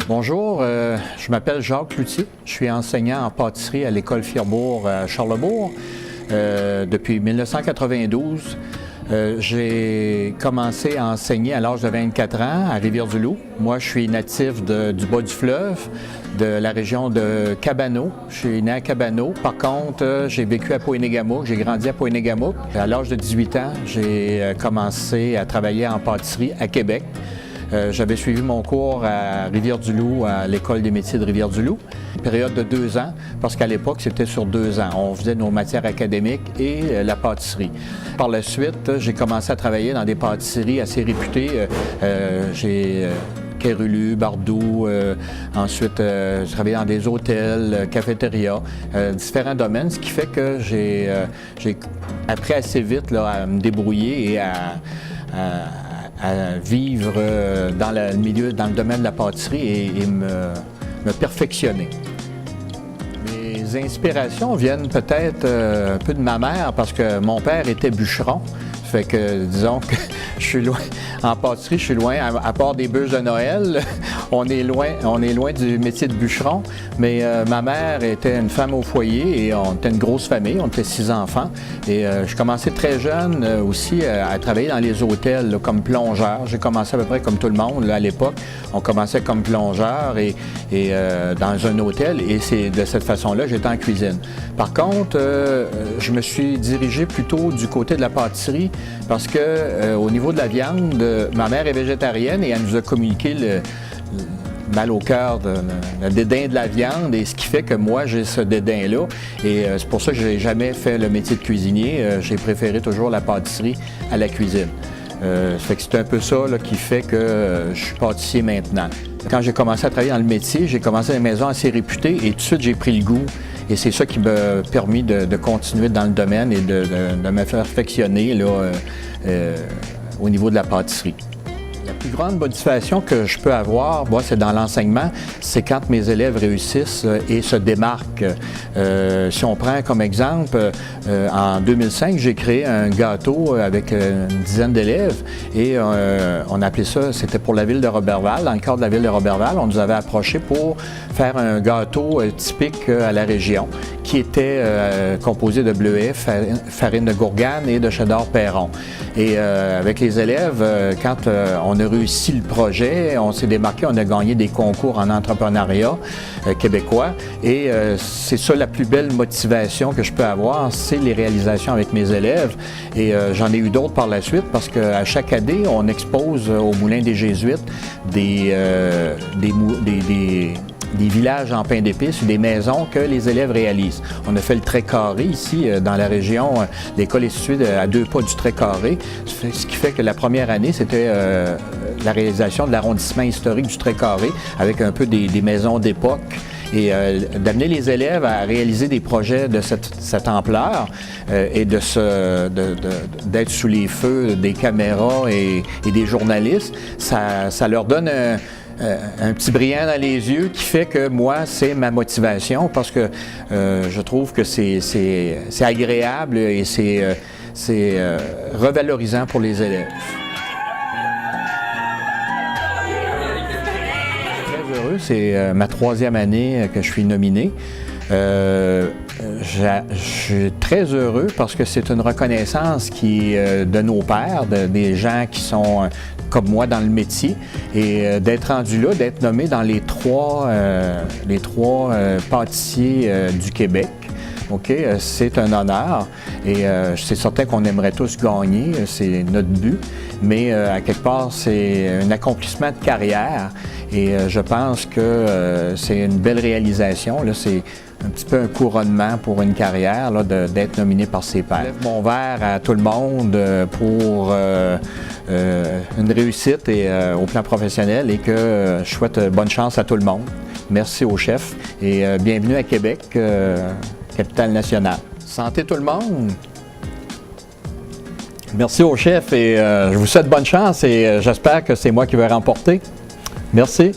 Bonjour, je m'appelle Jacques Cloutier. Je suis enseignant en pâtisserie à l'école Firbourg à Charlesbourg depuis 1992. J'ai commencé à enseigner à l'âge de 24 ans à Rivière-du-Loup. Moi, je suis natif du bas du fleuve, de la région de Cabano. Je suis né à Cabano. Par contre, j'ai vécu à Poinégamook, j'ai grandi à Poinégamook. À l'âge de 18 ans, j'ai commencé à travailler en pâtisserie à Québec. J'avais suivi mon cours à Rivière-du-Loup, à l'École des métiers de Rivière-du-Loup, une période de 2 ans, parce qu'à l'époque, c'était sur 2 ans. On faisait nos matières académiques et la pâtisserie. Par la suite, j'ai commencé à travailler dans des pâtisseries assez réputées. J'ai Quérulu, Bardou, ensuite j'ai travaillé dans des hôtels, cafétérias, différents domaines, ce qui fait que j'ai appris assez vite là, à me débrouiller et à vivre dans le milieu, dans le domaine de la pâtisserie et me perfectionner. Mes inspirations viennent peut-être un peu de ma mère parce que mon père était bûcheron. Fait que, disons que je suis loin, en pâtisserie, je suis loin, à part des bûches de Noël, on est loin du métier de bûcheron. Mais ma mère était une femme au foyer et on était une grosse famille, on était 6 enfants. Et je commençais très jeune aussi à travailler dans les hôtels là, comme plongeur. J'ai commencé à peu près comme tout le monde là, à l'époque. On commençait comme plongeur et dans un hôtel et c'est de cette façon-là j'étais en cuisine. Par contre, je me suis dirigé plutôt du côté de la pâtisserie parce que au niveau de la viande, ma mère est végétarienne et elle nous a communiqué le mal au cœur, le dédain de la viande et ce qui fait que moi j'ai ce dédain-là et c'est pour ça que je n'ai jamais fait le métier de cuisinier. J'ai préféré toujours la pâtisserie à la cuisine. Fait que c'est un peu ça là, qui fait que je suis pâtissier maintenant. Quand j'ai commencé à travailler dans le métier, j'ai commencé dans une maison assez réputée et tout de suite j'ai pris le goût. Et c'est ça qui m'a permis de continuer dans le domaine et de me perfectionner là, au niveau de la pâtisserie. La plus grande motivation que je peux avoir, moi, c'est dans l'enseignement, c'est quand mes élèves réussissent et se démarquent. Si on prend comme exemple, en 2005, j'ai créé un gâteau avec une dizaine d'élèves et on appelait ça, c'était pour la ville de Roberval. Dans le cadre de la ville de Roberval, on nous avait approché pour faire un gâteau typique à la région qui était composé de bleuets, farine de gourgane et de cheddar Perron. Et avec les élèves, quand on a réussi le projet, on s'est démarqué, on a gagné des concours en entrepreneuriat québécois et c'est ça la plus belle motivation que je peux avoir, c'est les réalisations avec mes élèves et j'en ai eu d'autres par la suite parce qu'à chaque année, on expose au Moulin des Jésuites des villages en pain d'épices, des maisons que les élèves réalisent. On a fait le Trait Carré ici, dans la région. L'école est située à 2 pas du Trait Carré, ce qui fait que la première année, c'était la réalisation de l'arrondissement historique du Trait Carré, avec un peu des maisons d'époque. Et d'amener les élèves à réaliser des projets de cette ampleur et d'être sous les feux des caméras et des journalistes, ça leur donne un petit brillant dans les yeux qui fait que moi, c'est ma motivation parce que je trouve que c'est agréable et c'est revalorisant pour les élèves. Très heureux, c'est ma 3e année que je suis nominé. Je suis très heureux parce que c'est une reconnaissance qui est de nos pairs, des gens qui sont comme moi dans le métier et d'être rendu là, d'être nommé dans les trois pâtissiers du Québec. OK, c'est un honneur et c'est certain qu'on aimerait tous gagner, c'est notre but, mais à quelque part, c'est un accomplissement de carrière et je pense que c'est une belle réalisation. Là, c'est un petit peu un couronnement pour une carrière, là, d'être nominé par ses pairs. Je lève mon verre à tout le monde pour une réussite et, au plan professionnel et que je souhaite bonne chance à tout le monde. Merci au chef et bienvenue à Québec, capitale nationale. Santé tout le monde! Merci au chef et je vous souhaite bonne chance et j'espère que c'est moi qui vais remporter. Merci.